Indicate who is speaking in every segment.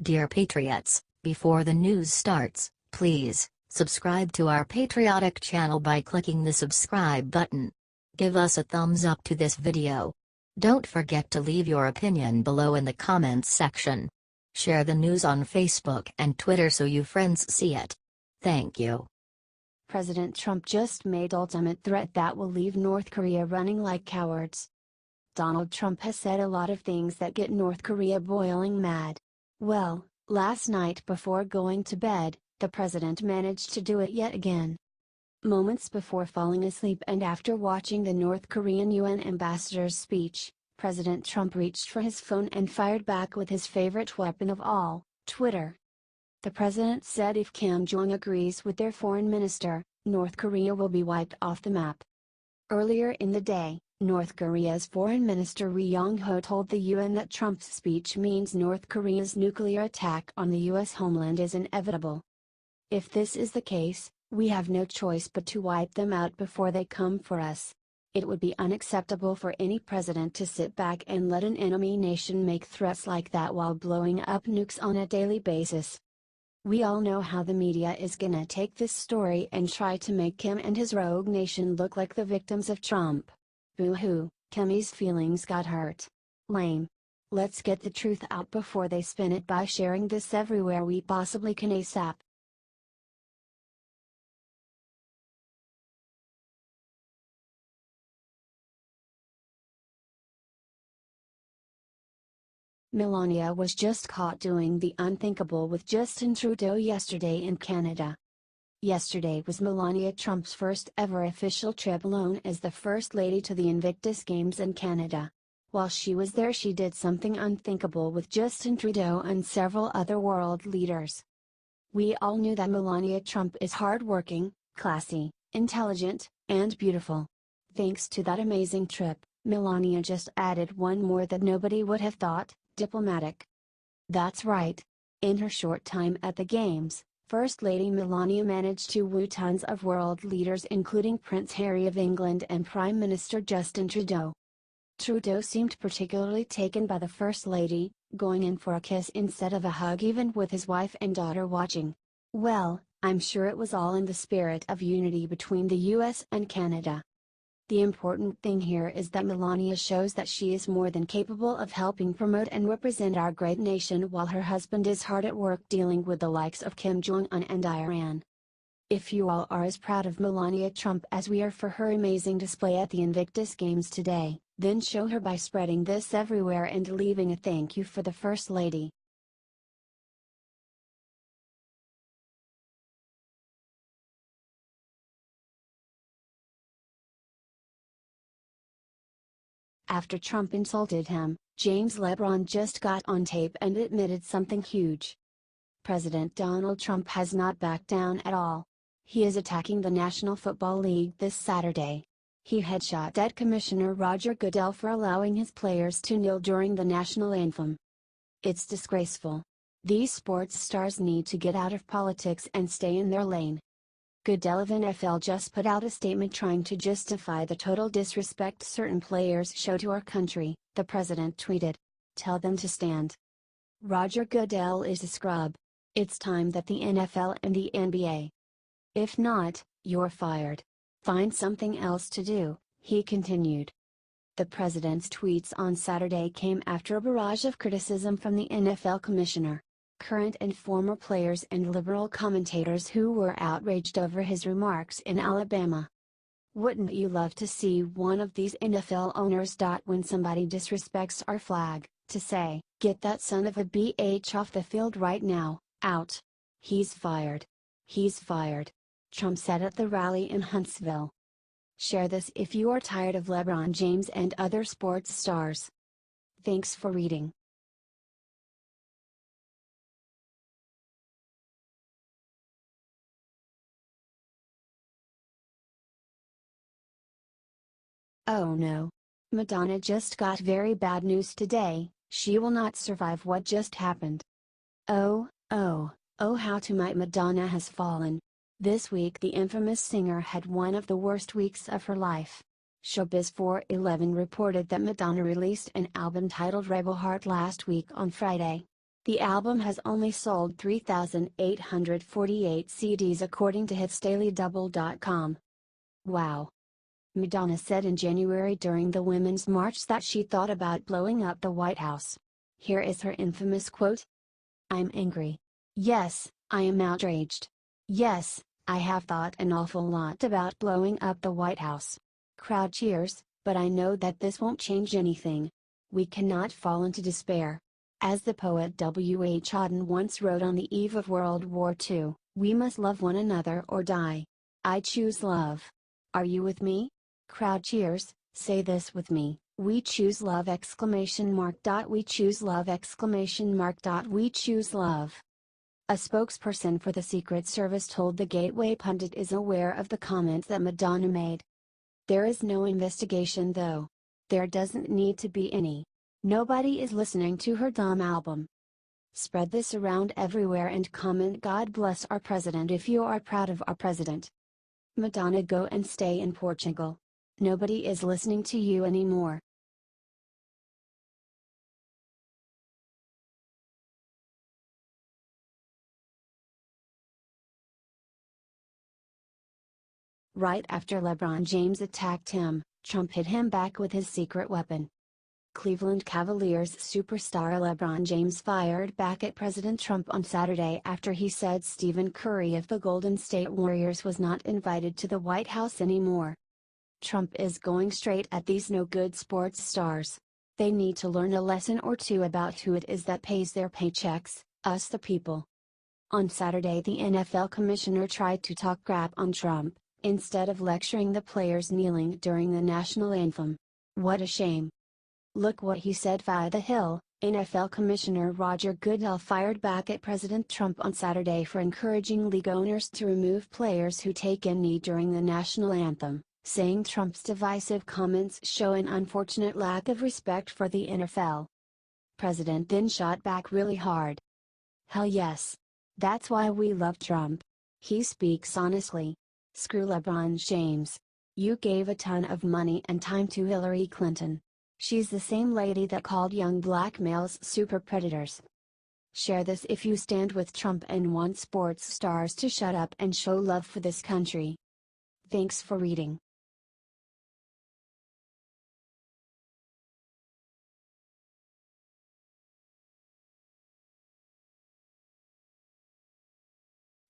Speaker 1: Dear Patriots, before the news starts, please subscribe to our patriotic channel by clicking the subscribe button. Give us a thumbs up to this video. Don't forget to leave your opinion below in the comments section. Share the news on Facebook and Twitter so your friends see it. Thank you.
Speaker 2: President Trump just made ultimate threat that will leave North Korea running like cowards. Donald Trump has said a lot of things that get North Korea boiling mad. Well, last night before going to bed, the president managed to do it yet again. Moments before falling asleep and after watching the North Korean UN ambassador's speech, President Trump reached for his phone and fired back with his favorite weapon of all, Twitter. The president said if Kim Jong agrees with their foreign minister, North Korea will be wiped off the map. Earlier in the day, North Korea's Foreign Minister Yong told the UN that Trump's speech means North Korea's nuclear attack on the US homeland is inevitable. If this is the case, we have no choice but to wipe them out before they come for us. It would be unacceptable for any president to sit back and let an enemy nation make threats like that while blowing up nukes on a daily basis. We all know how the media is gonna take this story and try to make Kim and his rogue nation look like the victims of Trump. Boo-hoo, Kimmy's feelings got hurt. Lame. Let's get the truth out before they spin it by sharing this everywhere we possibly can ASAP. Melania was just caught doing the unthinkable with Justin Trudeau yesterday in Canada. Yesterday was Melania Trump's first ever official trip alone as the First Lady to the Invictus Games in Canada. While she was there, she did something unthinkable with Justin Trudeau and several other world leaders. We all knew that Melania Trump is hardworking, classy, intelligent, and beautiful. Thanks to that amazing trip, Melania just added one more that nobody would have thought: diplomatic. That's right. In her short time at the Games, First Lady Melania managed to woo tons of world leaders including Prince Harry of England and Prime Minister Justin Trudeau. Trudeau seemed particularly taken by the First Lady, going in for a kiss instead of a hug even with his wife and daughter watching. Well, I'm sure it was all in the spirit of unity between the US and Canada. The important thing here is that Melania shows that she is more than capable of helping promote and represent our great nation while her husband is hard at work dealing with the likes of Kim Jong and Iran. If you all are as proud of Melania Trump as we are for her amazing display at the Invictus Games today, then show her by spreading this everywhere and leaving a thank you for the First Lady. After Trump insulted him, James Lebron just got on tape and admitted something huge. President Donald Trump has not backed down at all. He is attacking the National Football League this Saturday. He headshot at Commissioner Roger Goodell for allowing his players to kneel during the national anthem. It's disgraceful. These sports stars need to get out of politics and stay in their lane. Goodell of NFL just put out a statement trying to justify the total disrespect certain players show to our country. The president tweeted, "Tell them to stand. Roger Goodell is a scrub. It's time that the NFL and the NBA. If not, you're fired. Find something else to do," he continued. The president's tweets on Saturday came after a barrage of criticism from the NFL commissioner, current and former players and liberal commentators who were outraged over his remarks in Alabama. Wouldn't you love to see one of these NFL owners, when somebody disrespects our flag, to say, "Get that son of a bitch off the field right now, out. He's fired. He's fired," Trump said at the rally in Huntsville. Share this if you are tired of LeBron James and other sports stars. Thanks for reading. Oh no. Madonna just got very bad news today. She will not survive what just happened. Oh, how tonight Madonna has fallen. This week the infamous singer had one of the worst weeks of her life. Showbiz 411 reported that Madonna released an album titled Rebel Heart last week on Friday. The album has only sold 3,848 CDs according to HitsDailyDouble.com. Wow. Madonna said in January during the Women's March that she thought about blowing up the White House. Here is her infamous quote. "I'm angry. Yes, I am outraged. Yes, I have thought an awful lot about blowing up the White House." Crowd cheers, but I know that this won't change anything. We cannot fall into despair. As the poet W. H. Auden once wrote on the eve of World War II, "We must love one another or die. I choose love. Are you with me?" Crowd cheers, say this with me, "We choose love!" We choose love! We choose love. A spokesperson for the Secret Service told the Gateway Pundit is aware of the comments that Madonna made. "There is no investigation though. There doesn't need to be any. Nobody is listening to her dumb album." Spread this around everywhere and comment "God bless our president" if you are proud of our president. Madonna, go and stay in Portugal. Nobody is listening to you anymore. Right after LeBron James attacked him, Trump hit him back with his secret weapon. Cleveland Cavaliers superstar LeBron James fired back at President Trump on Saturday after he said Stephen Curry of the Golden State Warriors was not invited to the White House anymore. Trump is going straight at these no-good sports stars. They need to learn a lesson or two about who it is that pays their paychecks, us the people. On Saturday, the NFL commissioner tried to talk crap on Trump, instead of lecturing the players kneeling during the national anthem. What a shame. Look what he said via The Hill. NFL Commissioner Roger Goodell fired back at President Trump on Saturday for encouraging league owners to remove players who take a knee during the national anthem, saying Trump's divisive comments show an unfortunate lack of respect for the NFL. President then shot back really hard. "Hell yes. That's why we love Trump. He speaks honestly. Screw LeBron James. You gave a ton of money and time to Hillary Clinton. She's the same lady that called young black males super predators." Share this if you stand with Trump and want sports stars to shut up and show love for this country. Thanks for reading.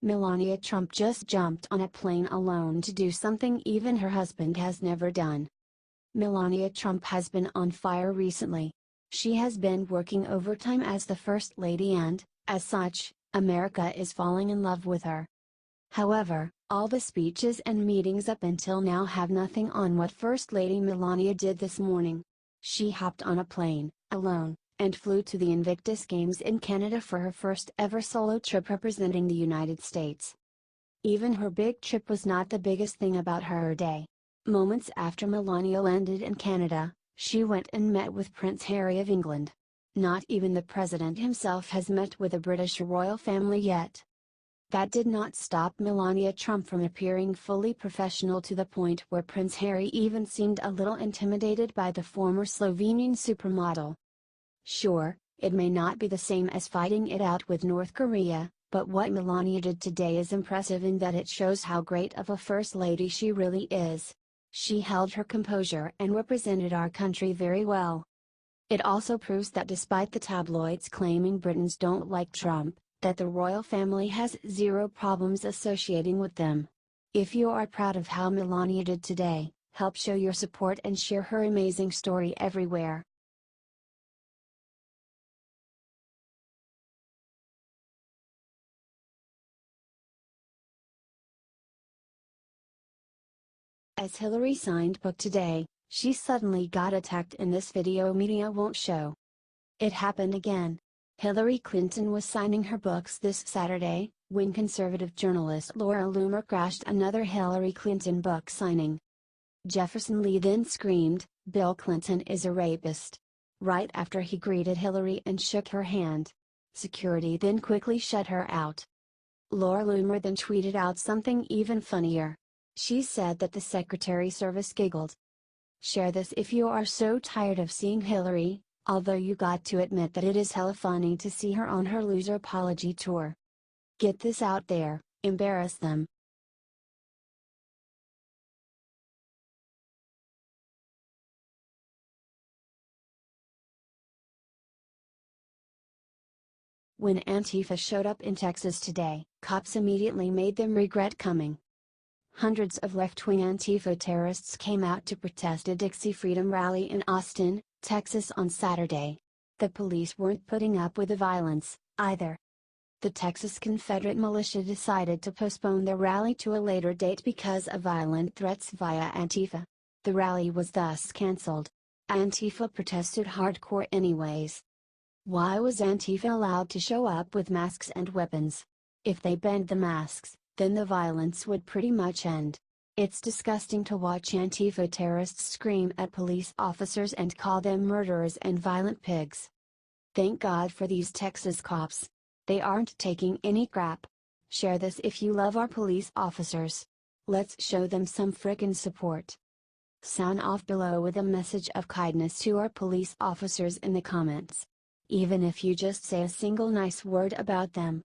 Speaker 2: Melania Trump just jumped on a plane alone to do something even her husband has never done. Melania Trump has been on fire recently. She has been working overtime as the First Lady and, as such, America is falling in love with her. However, all the speeches and meetings up until now have nothing on what First Lady Melania did this morning. She hopped on a plane, alone, and flew to the Invictus Games in Canada for her first ever solo trip representing the United States. Even her big trip was not the biggest thing about her day. Moments after Melania landed in Canada, she went and met with Prince Harry of England. Not even the president himself has met with the British royal family yet. That did not stop Melania Trump from appearing fully professional to the point where Prince Harry even seemed a little intimidated by the former Slovenian supermodel. Sure, it may not be the same as fighting it out with North Korea, but what Melania did today is impressive in that it shows how great of a first lady she really is. She held her composure and represented our country very well. It also proves that despite the tabloids claiming Britons don't like Trump, that the royal family has zero problems associating with them. If you are proud of how Melania did today, help show your support and share her amazing story everywhere. As Hillary signed book today, she suddenly got attacked in this video media won't show. It happened again. Hillary Clinton was signing her books this Saturday, when conservative journalist Laura Loomer crashed another Hillary Clinton book signing. Jefferson Lee then screamed, "Bill Clinton is a rapist," right after he greeted Hillary and shook her hand. Security then quickly shut her out. Laura Loomer then tweeted out something even funnier. She said that the Secretary Service giggled. Share this if you are so tired of seeing Hillary, Although you got to admit that it is hella funny to see her on her loser apology tour. Get this out there, embarrass them. When Antifa showed up in Texas today, cops immediately made them regret coming. Hundreds of left-wing Antifa terrorists came out to protest a Dixie Freedom rally in Austin, Texas on Saturday. The police weren't putting up with the violence, either. The Texas Confederate militia decided to postpone their rally to a later date because of violent threats via Antifa. The rally was thus cancelled. Antifa protested hardcore anyways. Why was Antifa allowed to show up with masks and weapons? If they banned the masks, then the violence would pretty much end. It's disgusting to watch Antifa terrorists scream at police officers and call them murderers and violent pigs. Thank God for these Texas cops. They aren't taking any crap. Share this if you love our police officers. Let's show them some frickin' support. Sound off below with a message of kindness to our police officers in the comments. Even if you just say a single nice word about them,